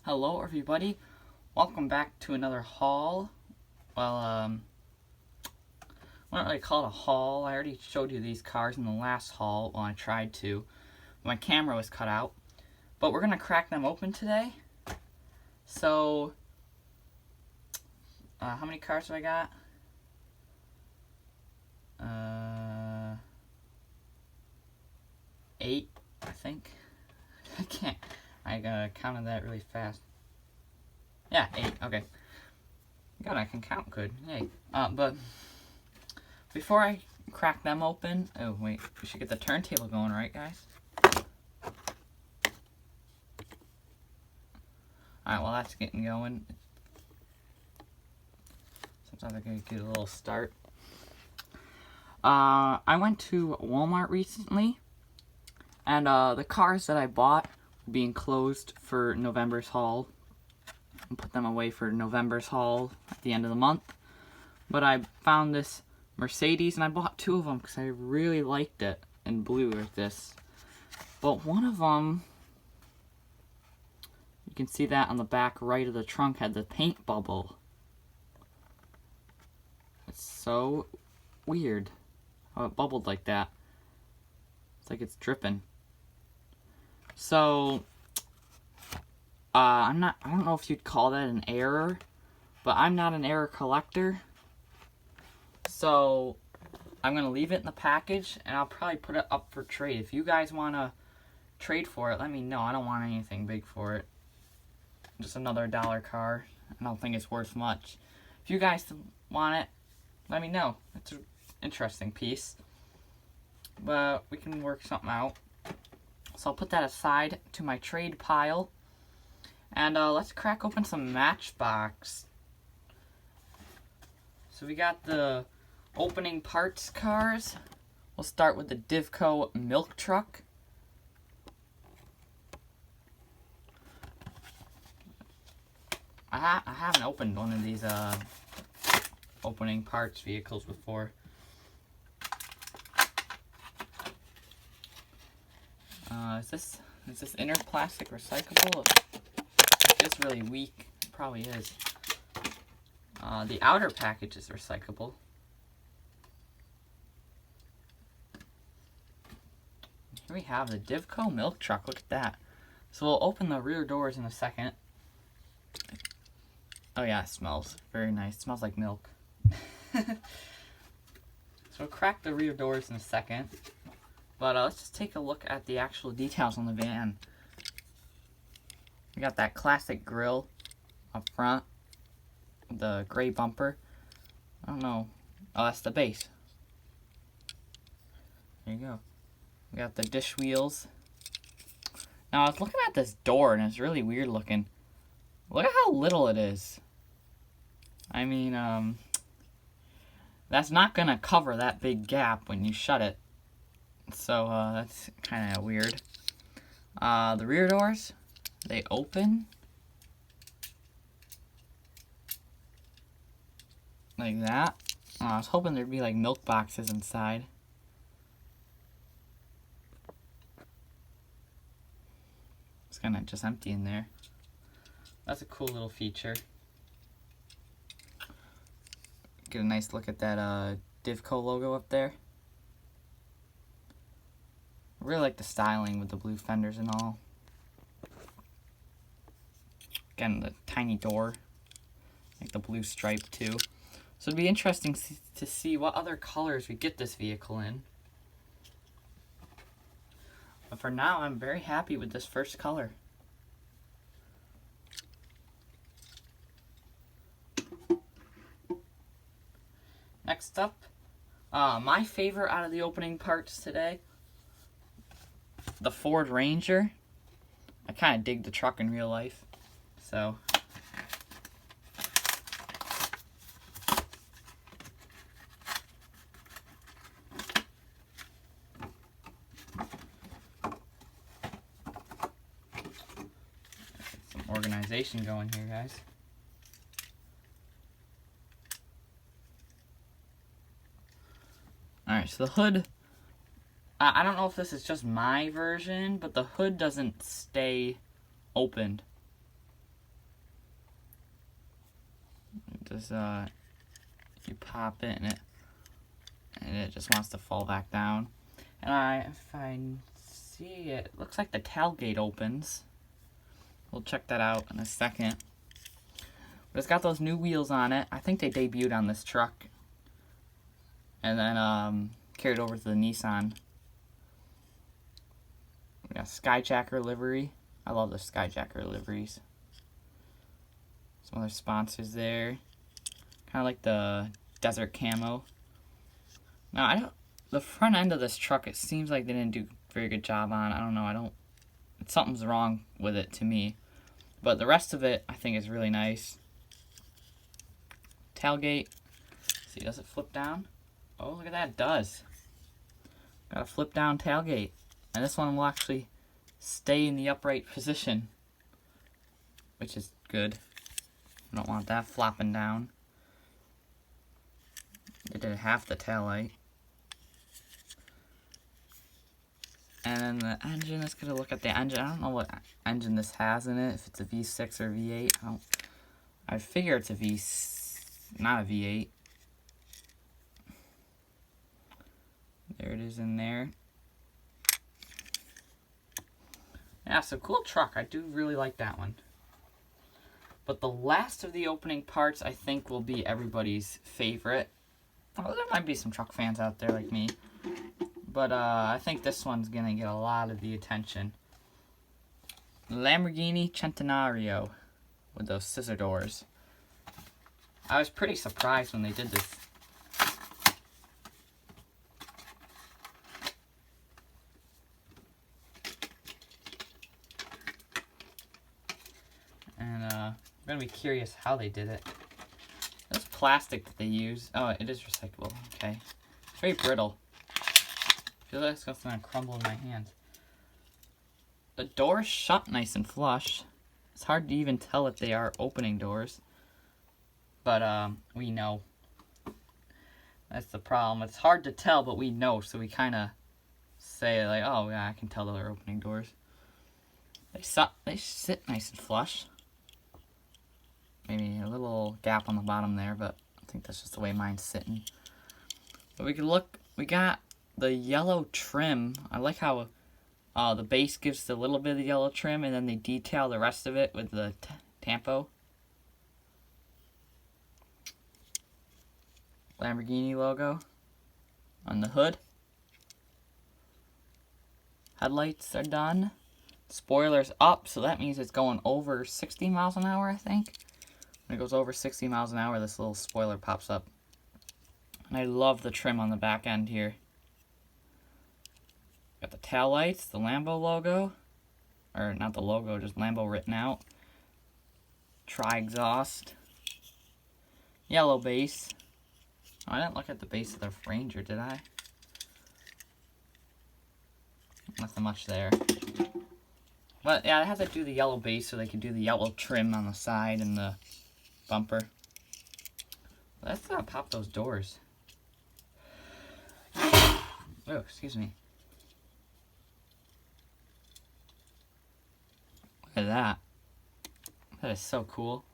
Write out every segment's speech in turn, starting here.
Hello everybody, welcome back to another haul. Well, I don't really call it a haul. I already showed you these cars in the last haul. Well, I tried to. My camera was cut out. But we're going to crack them open today. So, how many cars have I got? 8, I think. I counted that really fast. Yeah, 8, okay. God, I can count good. Yay. But before I crack them open, oh wait, we should get the turntable going, right guys? Alright, well that's getting going. Sometimes I can get a little start. I went to Walmart recently, and the cars that I bought were being closed for November's haul. And put them away for November's haul at the end of the month. But I found this Mercedes, and I bought 2 of them because I really liked it in blue like this. But one of them, you can see that on the back right of the trunk, had the paint bubble. It's so weird how it bubbled like that. It's like it's dripping. So I don't know if you'd call that an error, but I'm not an error collector. So I'm going to leave it in the package, and I'll probably put it up for trade. If you guys want to trade for it, let me know. I don't want anything big for it. Just another dollar car. I don't think it's worth much. If you guys want it, let me know. It's an interesting piece. But we can work something out. So I'll put that aside to my trade pile. And let's crack open some Matchbox. So we got the opening parts cars. We'll start with the DIVCO Milk truck. I haven't opened one of these opening parts vehicles before. Is this inner plastic recyclable? It's really weak. It probably is. The outer package is recyclable. Here we have the DIVCO Milk truck. Look at that. So we'll open the rear doors in a second. Oh yeah, it smells very nice. It smells like milk. So we'll crack the rear doors in a second. But let's just take a look at the actual details on the van. We got that classic grille up front. The gray bumper. I don't know. Oh, that's the base. There you go. We got the dish wheels. Now, I was looking at this door, and it's really weird looking. Look at how little it is. I mean, that's not going to cover that big gap when you shut it. So, that's kind of weird. The rear doors, they open like that. I was hoping there'd be like milk boxes inside. It's kind of just empty in there. That's a cool little feature. Get a nice look at that DIVCO logo up there. I really like the styling with the blue fenders and all. Again, the tiny door. Like the blue stripe too. So it'd be interesting to see what other colors we get this vehicle in. But for now, I'm very happy with this first color. Next up, my favorite out of the opening parts today, the Ford Ranger. I kind of dig the truck in real life, so some organization going here, guys. Alright, so the hood, I don't know if this is just my version, but the hood doesn't stay opened. Just you pop it and it just wants to fall back down. And if I see it, looks like the tailgate opens. We'll check that out in a second. But it's got those new wheels on it. I think they debuted on this truck. And then carried over to the Nissan. We got Skyjacker livery. I love the Skyjacker liveries. Some other sponsors there. Kind of like the desert camo. Now, the front end of this truck, it seems like they didn't do a very good job on. I don't know. Something's wrong with it to me. But the rest of it, I think, is really nice. Tailgate. See, does it flip down? Oh, look at that. It does. Got a flip down tailgate. And this one will actually stay in the upright position, which is good. I don't want that flopping down. They did half the taillight. And then the engine, let's get a look at the engine. I don't know what engine this has in it, if it's a V6 or V8. I figure it's not a V8. There it is in there. Yeah, so cool truck. I do really like that one. But the last of the opening parts, I think, will be everybody's favorite. Well, there might be some truck fans out there like me. But I think this one's going to get a lot of the attention. Lamborghini Centenario with those scissor doors. I was pretty surprised when they did this. And I'm going to be curious how they did it. This plastic that they use. Oh, it is recyclable. Okay. It's very brittle. I feel like it's going to crumble in my hands. The doors shut nice and flush. It's hard to even tell if they are opening doors. But we know. That's the problem. It's hard to tell, but we know. So we kind of say like, oh yeah, I can tell they're opening doors. They sit nice and flush. Maybe a little gap on the bottom there, but I think that's just the way mine's sitting. But we can look. We got the yellow trim. I like how the base gives a little bit of the yellow trim, and then they detail the rest of it with the tampo. Lamborghini logo on the hood. Headlights are done. Spoilers up, so that means it's going over 60 miles an hour, I think. When it goes over 60 miles an hour, this little spoiler pops up. And I love the trim on the back end here. Got the tail lights, the Lambo logo. Or not the logo, just Lambo written out. Tri-exhaust. Yellow base. Oh, I didn't look at the base of the Ranger, did I? Nothing much there. But yeah, I had to do the yellow base so they could do the yellow trim on the side and the bumper. Let's pop those doors. Oh, excuse me. Look at that. That is so cool.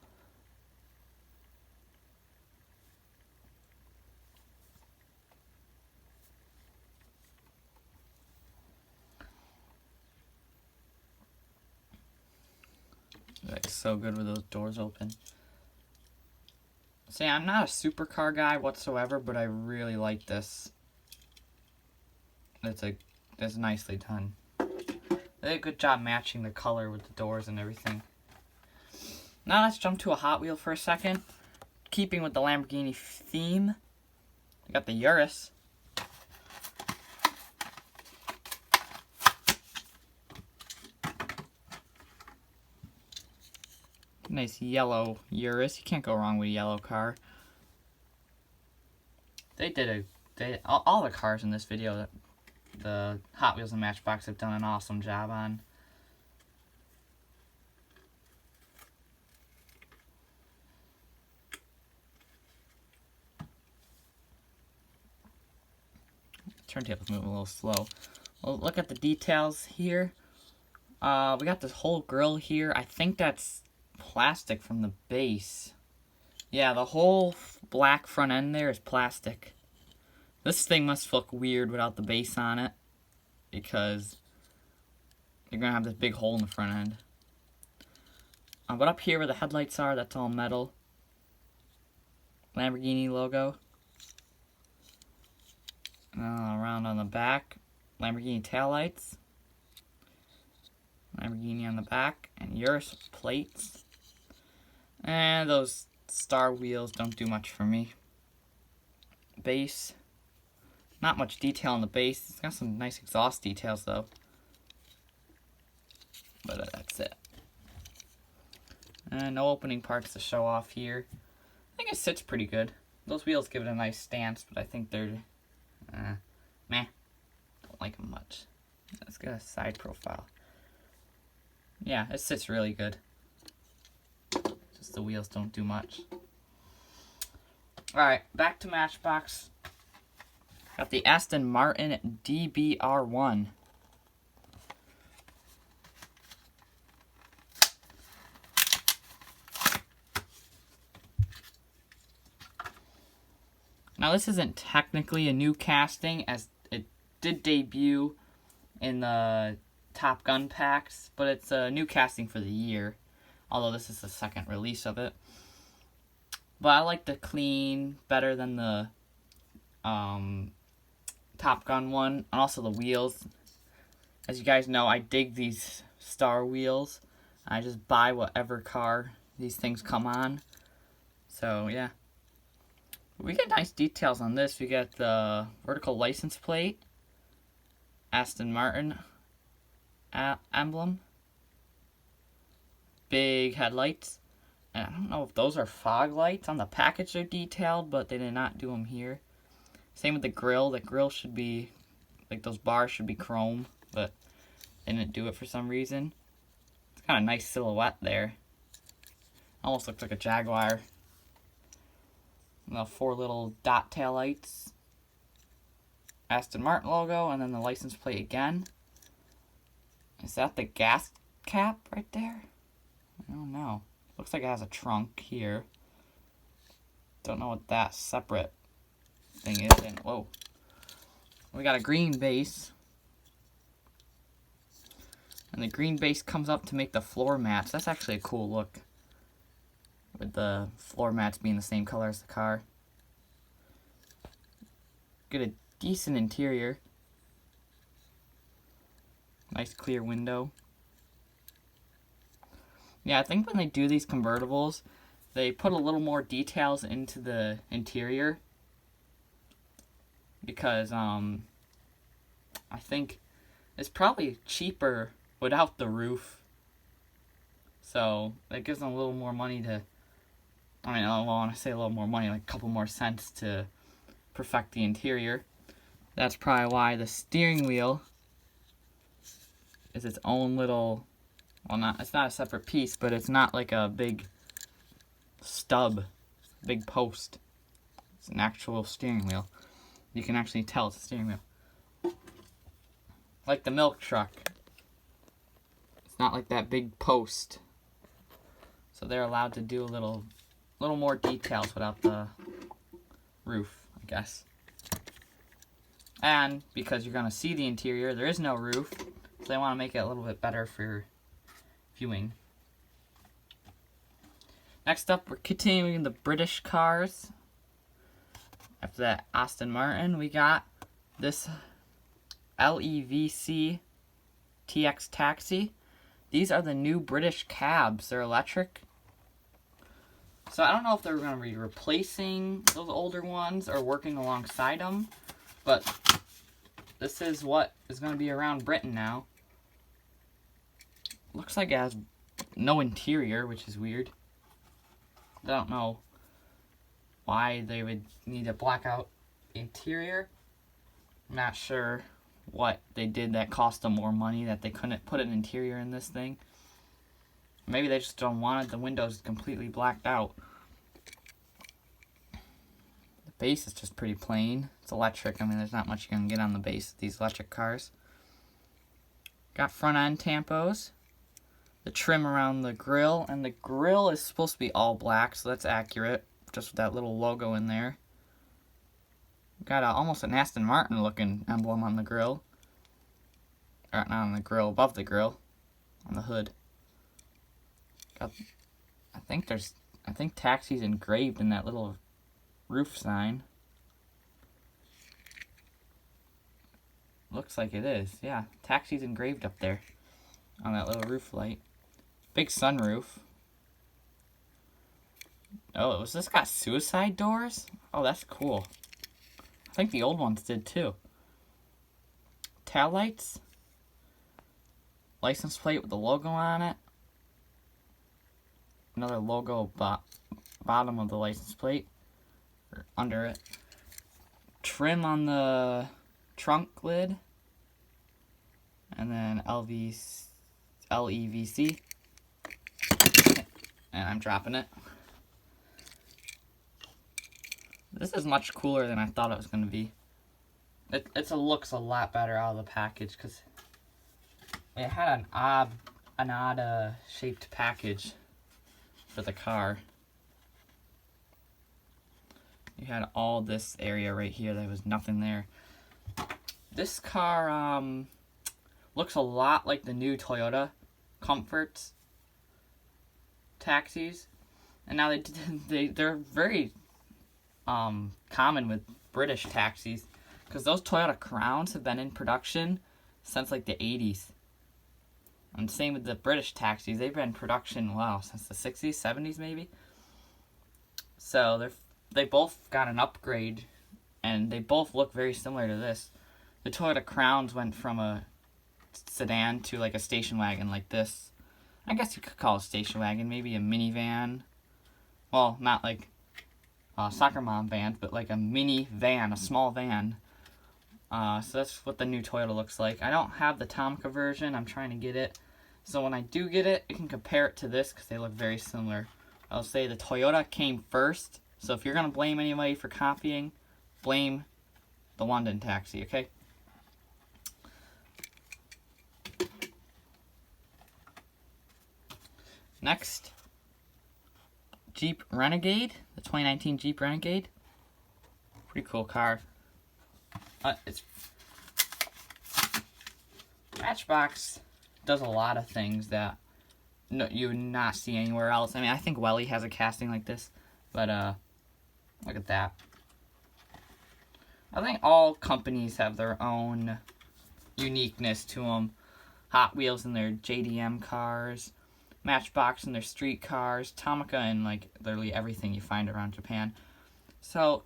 Like so good with those doors open. See, I'm not a supercar guy whatsoever, but I really like this. It's nicely done. They did a good job matching the color with the doors and everything. Now let's jump to a Hot Wheel for a second. Keeping with the Lamborghini theme, we got the Urus. Nice yellow Urus. You can't go wrong with a yellow car. All the cars in this video that the Hot Wheels and Matchbox have done an awesome job on. Turntable's moving a little slow. Well, look at the details here. We got this whole grill here. I think that's plastic from the base. Yeah, the whole black front end there is plastic. This thing must look weird without the base on it, because you're going to have this big hole in the front end. But up here where the headlights are, that's all metal. Lamborghini logo. Around on the back, Lamborghini taillights. Lamborghini on the back, and Urus plates. And those star wheels don't do much for me. Base. Not much detail on the base. It's got some nice exhaust details though. But that's it. And no opening parts to show off here. I think it sits pretty good. Those wheels give it a nice stance, but I think they're meh. Don't like them much. Let's get a side profile. Yeah, it sits really good. Just the wheels don't do much. Alright, back to Matchbox. Got the Aston Martin DBR1. Now this isn't technically a new casting, as it did debut in the Top Gun packs, but it's a new casting for the year, although this is the second release of it. But I like the clean better than the Top Gun one, and also the wheels. As you guys know, I dig these star wheels. I just buy whatever car these things come on. So yeah. We get nice details on this. We got the vertical license plate, Aston Martin emblem, big headlights, and I don't know if those are fog lights. On the package they're detailed, but they did not do them here. Same with the grill. The grill should be, like those bars should be chrome, but they didn't do it for some reason. It's kind of nice silhouette there. Almost looks like a Jaguar. The 4 little dot tail lights, Aston Martin logo, and then the license plate again. Is that the gas cap right there? I don't know. Looks like it has a trunk here. Don't know what that separate thing is. And whoa, we got a green base, and the green base comes up to make the floor mats. That's actually a cool look, with the floor mats being the same color as the car. Get a decent interior. Nice clear window. Yeah, I think when they do these convertibles, they put a little more details into the interior. Because, I think it's probably cheaper without the roof. So, that gives them a little more money to, I don't want to say a little more money, like a couple more cents to perfect the interior. That's probably why the steering wheel is its own little, well, it's not a separate piece, but it's not like a big stub, big post. It's an actual steering wheel. You can actually tell it's a steering wheel. Like the milk truck. It's not like that big post. So they're allowed to do a little more details without the roof, I guess. And because you're going to see the interior, there is no roof, so they want to make it a little bit better for viewing. Next up, we're continuing the British cars. After that Aston Martin, we got this LEVT TX Taxi. These are the new British cabs. They're electric. So I don't know if they're going to be replacing those older ones or working alongside them, but this is what is going to be around Britain now. Looks like it has no interior, which is weird. I don't know why they would need to black out the interior. I'm not sure what they did that cost them more money that they couldn't put an interior in this thing. Maybe they just don't want it. The windows completely blacked out. The base is just pretty plain. It's electric. I mean, there's not much you can get on the base of these electric cars. Got front end tampos. The trim around the grill. And the grill is supposed to be all black, so that's accurate. just with that little logo in there. Got almost an Aston Martin looking emblem on the grill. Or not on the grill, above the grill. On the hood. Got, I think Taxi's engraved in that little roof sign. Looks like it is, yeah. Taxi's engraved up there on that little roof light. Big sunroof. Oh, was this got suicide doors? Oh, that's cool. I think the old ones did too. Tail lights. License plate with the logo on it. Another logo bottom of the license plate. Or under it. Trim on the trunk lid. And then LEVC. And I'm dropping it. This is much cooler than I thought it was going to be. It looks a lot better out of the package because it had an odd shaped package for the car. You had all this area right here. There was nothing there. This car looks a lot like the new Toyota Comforts taxis, and now they're very common with British taxis, because those Toyota Crowns have been in production since like the 80s. And same with the British taxis, they've been in production, wow, since the 60s, 70s maybe. So they both got an upgrade, and they both look very similar to this. The Toyota Crowns went from a sedan to like a station wagon like this. I guess you could call it a station wagon, maybe a minivan. Well, not like soccer mom vans, but like a mini van, a small van. So that's what the new Toyota looks like. I don't have the Tomica version. I'm trying to get it. So when I do get it, I can compare it to this because they look very similar. I'll say the Toyota came first. So if you're going to blame anybody for copying, blame the London taxi, okay? Next, Jeep Renegade, the 2019 Jeep Renegade. Pretty cool car. It's Matchbox does a lot of things that you would not see anywhere else. I mean, I think Welly has a casting like this, but look at that. I think all companies have their own uniqueness to them. Hot Wheels in their JDM cars. Matchbox in their street cars, Tomica in like literally everything you find around Japan. So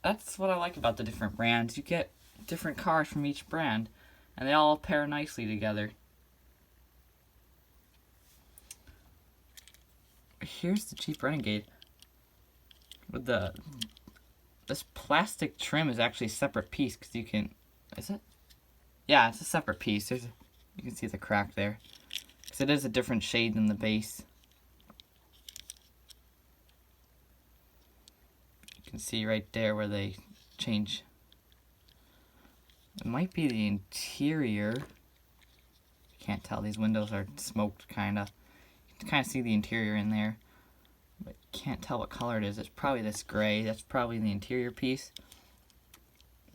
that's what I like about the different brands. You get different cars from each brand, and they all pair nicely together. Here's the Jeep Renegade. With this plastic trim is actually a separate piece because you can. Is it? Yeah, it's a separate piece. You can see the crack there. It is a different shade than the base. You can see right there where they change. It might be the interior. Can't tell. These windows are smoked, kind of. You can kind of see the interior in there. But can't tell what color it is. It's probably this gray. That's probably the interior piece.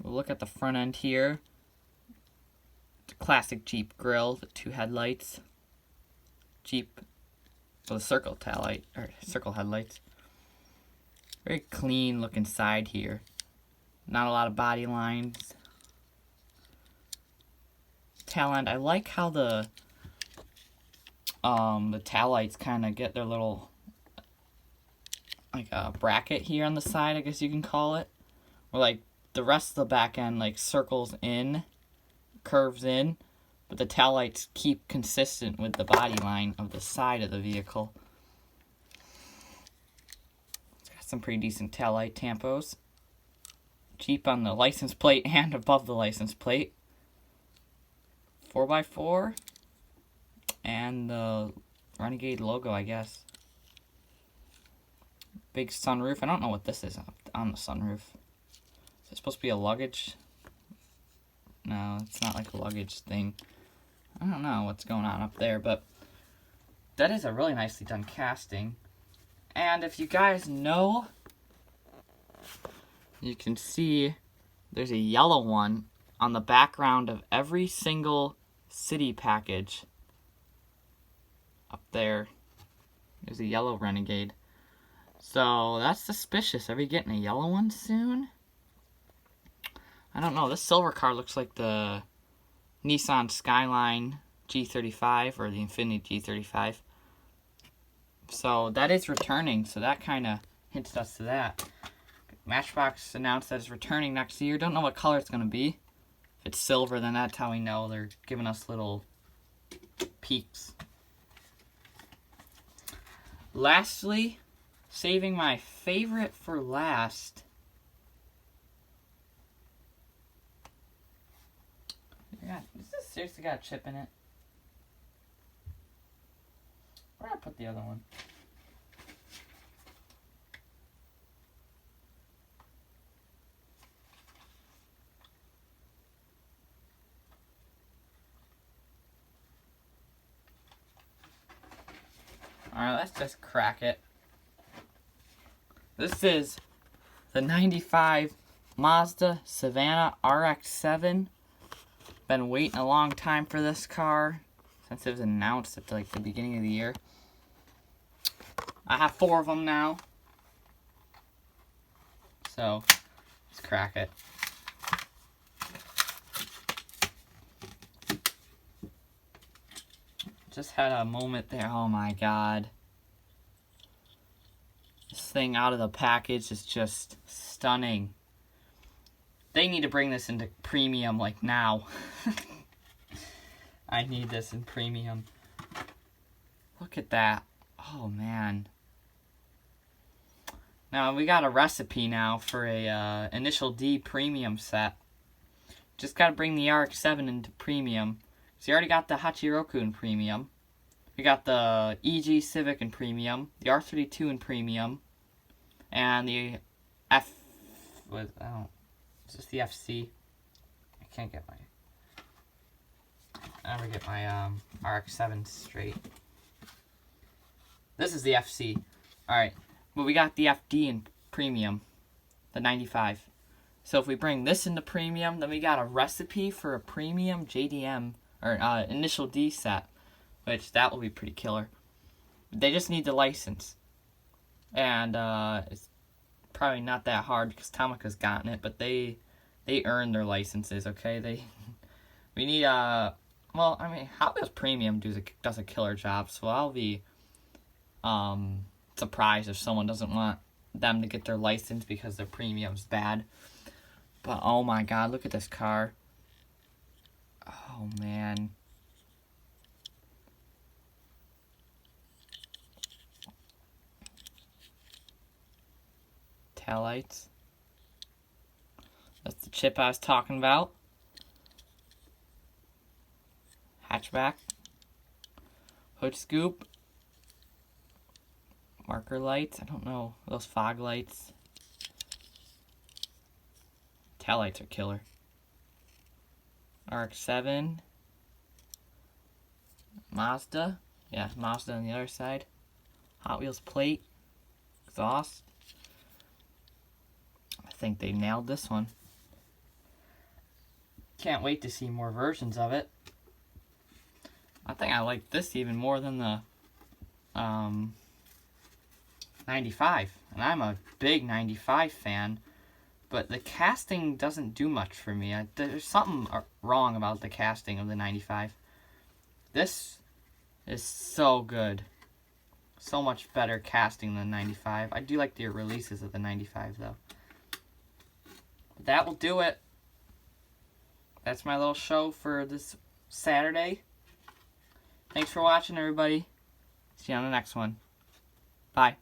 We'll look at the front end here. The classic Jeep grille, the two headlights. Jeep with a circle tail light or circle headlights. Very clean looking side here. Not a lot of body lines. Tail end. I like how the tail lights kind of get their little like a bracket here on the side, I guess you can call it. Where like the rest of the back end like circles in, curves in. But the tail lights keep consistent with the body line of the side of the vehicle. It's got some pretty decent tail light tampos. Jeep on the license plate and above the license plate. 4x4. And the Renegade logo, I guess. Big sunroof. I don't know what this is on the sunroof. Is it supposed to be a luggage? No, it's not like a luggage thing. I don't know what's going on up there, but that is a really nicely done casting. And if you guys know you can see there's a yellow one on the background of every single city package. Up there, there's a yellow Renegade. So that's suspicious. Are we getting a yellow one soon? I don't know. This silver car looks like the Nissan Skyline G35 or the Infiniti G35. So that is returning. So that kind of hints us to that. Matchbox announced that it's returning next year. Don't know what color it's going to be. If it's silver, then that's how we know. They're giving us little peaks. Lastly, saving my favorite for last. Yeah, this seriously got a chip in it. Where did I put the other one? Alright, let's just crack it. This is the 95 Mazda Savanna RX7. Been waiting a long time for this car since it was announced at like the beginning of the year. I have 4 of them now. So, let's crack it. Just had a moment there. Oh my god. This thing out of the package is just stunning. They need to bring this into premium like now. I need this in premium. Look at that. Oh man. Now we got a recipe now for a Initial D premium set. Just got to bring the RX7 into premium. So you already got the Hachiroku in premium. We got the EG Civic in premium, the R32 in premium, and the it's just the FC. I can't get I never get my RX7 straight. This is the FC. Alright, but we got the FD in premium, the 95. So if we bring this into premium, then we got a recipe for a premium JDM, or Initial D set, which that will be pretty killer. They just need the license. And it's probably not that hard because Tomica's gotten it, but they earn their licenses, okay? We need well, I mean, Hot Wheels Premium does a killer job, so I'll be surprised if someone doesn't want them to get their license because their premium's bad. But oh my god, look at this car. Oh man. Taillights. That's the chip I was talking about. Hatchback. Hood scoop. Marker lights. I don't know. Those fog lights. Taillights are killer. RX7. Mazda. Yeah, Mazda on the other side. Hot Wheels plate. Exhaust. I think they nailed this one. Can't wait to see more versions of it. I think I like this even more than the 95. And I'm a big 95 fan. But the casting doesn't do much for me. There's something wrong about the casting of the 95. This is so good. So much better casting than 95. I do like the releases of the 95 though. But that will do it. That's my little show for this Saturday. Thanks for watching, everybody. See you on the next one. Bye.